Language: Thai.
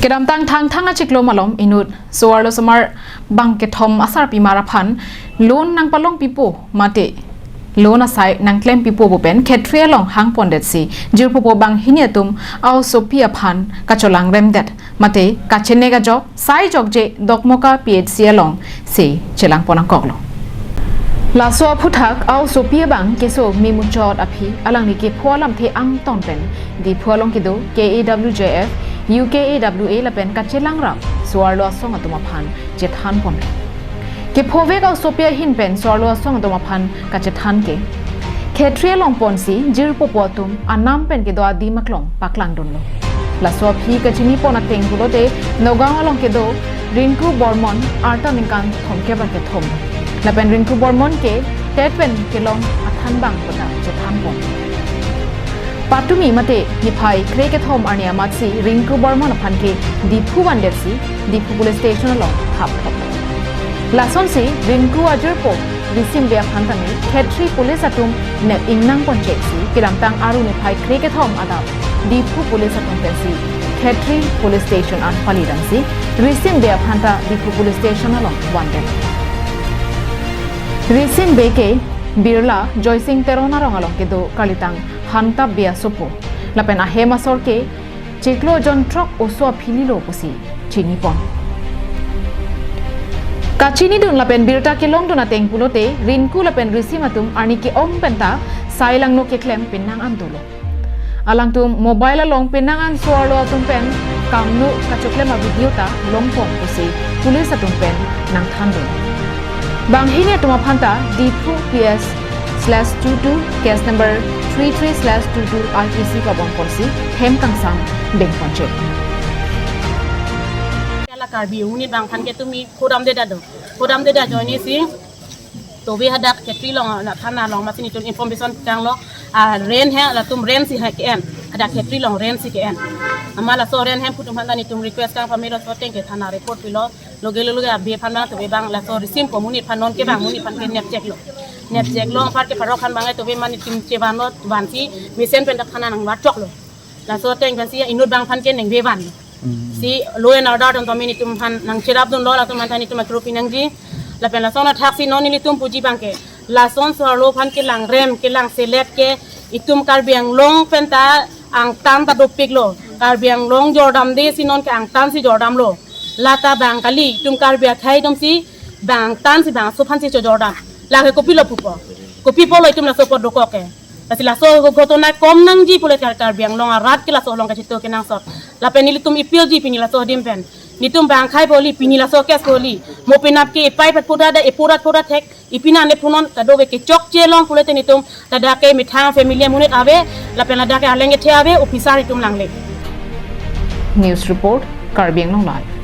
กระดำตั้งทางทั้งอาชิกโลมาลมอินุดสวรรค์สมารบังเกทอมอาสาปีมาราพันลูนนางปลงปีโปมาเตลูนอาศัยนางเคลมปีโปบุเป็นแคทเรียลองหางปอนเด็ดซีจูปโปบังหินยตุมเอาโซเปียพันกัจจลังเรมเด็ดมาเตกัจเชเนกจอกไซจอกเจดอกโมกาปีเอเซียลองซีเจลังปอนังกอกลลาโซพุทักเอาโซเปียบังเกโซมีมุจอดอภิอลังนิเกพัวลำเทอังตอนเป็นดีพัวลงกิโด KAWJF UKAWA ละเป็นกัจเจลังรับสวรรค์ส่งอัตมาพันเจทันปอนเก็บพเวกเอาโซเปียหินเป็นสวรรค์ส่งอัตมาพันกัจเจทันเกเคทรีลองปอนซีจิรปปวตุมอันน้ำเป็นเกดอดีมักลงปักลังดนโลลาโซพีกัจจินีปอนัดเต็งกุโลเตนกางอลงเกโดรินคูบอร์มอนอาร์ตันนิกันทอมเก็บบันเกทอมและเป็นรินคูบอร์มอนเกเตดเป็นเกลองอัทันบังปะเจทันปอนปัตตุมีมาเตนิพายเครกทอมอาร์เนียมัดซีรินคูบอร์มอนพันเกดีพูวันเดซีดีพูบุลสเตชันลองทับทับลาซอนซีรินคูอาจูโปริซิมเบียพันตันนี้แคทรีพุลิสตุมเนอิงนังปอนเจซีกิรัมตังอารุนิพายเครกทอมอาดับดีพูพุลิสตุมเป็นซีแคทรีพุลิสสเตชันอันฟาลิดันซีริซิมเบียพันตาดีพูพุลิสสเตชันลองวันเดริซิมเบเกบิร์ลาจอยซิงเตโรนารองอลองเกโดกาลิตังฮันตับเบียสุโปและเป็นอาเฮมาสอร์เกจิกโลจอนทรักโอซัวพิลิโลปุซีชินิปอนกาชินีดุนละเป็นบิร์ตาเกลองดุนาเต็งปุโลเตรินคูละเป็นริซิมาตุมอานิเกอมเป็นตาไซลังโนเกเคลมเป็นนางอันตุโลอาลังตุมโมบายละลงเป็นนางอันสวรโลตุมเป็นกำนุกาจุเคลมาวิดีโอตาลงปอนปุซีปุลิสตุมเป็นนางทันดุนบางฮิเนตุมาพันตาดีพูPS/22 case number 33/22 RTC กับบังปอนซีเทมกังซังเบงปอนเจKarbi unit bang kan ke tumi kodam de dado join si to we hadak ke trilong na thana long masini ton information kang lo ren he la tum ren si ha ke en hadak ke trilong ren si ke en amala so ren hem putum handani tum request kang pamero so teng ke thana report pilo logelo be phan bang to be bang la so resim ko munit phan non ke bang munit phan ke nep check lo par ke parok kan bang to be mani tim cheban lo wan si mi sen pen dak thana nang wat chok lo la so teng kan si inut bang phan ke neng be wan si loen order don tomini tum han nang chirap don lo la tum mantani tum akrupi nang ji la pen la sona taxi noni li tum puji bangke la son so lo phan ke lang rem ke lang select ke itum kar biang long penta ang tan ta dopik lo kar biang long jordam de sinon ke ang tan si jordam lo lata bang kali tum kar bia thai dom si bang tan si bang so phan si jordam la ke kopi lo pupo kopi polo itum la so pod doko ke la so gotona kom nang ji pole kar biang long arat ke la so long ka chito ke nang sot la penili tum ipil ji pinila so dimpen nitum bang khai boli pinila so kes boli mo pinap ke pai pat puda da epurat hek ipina ne punon kado ke chok chelong pole te nitum tada ke mithang familia munit ave la penla da ke alenge the ave officer itum langle news report Karbiang Long Live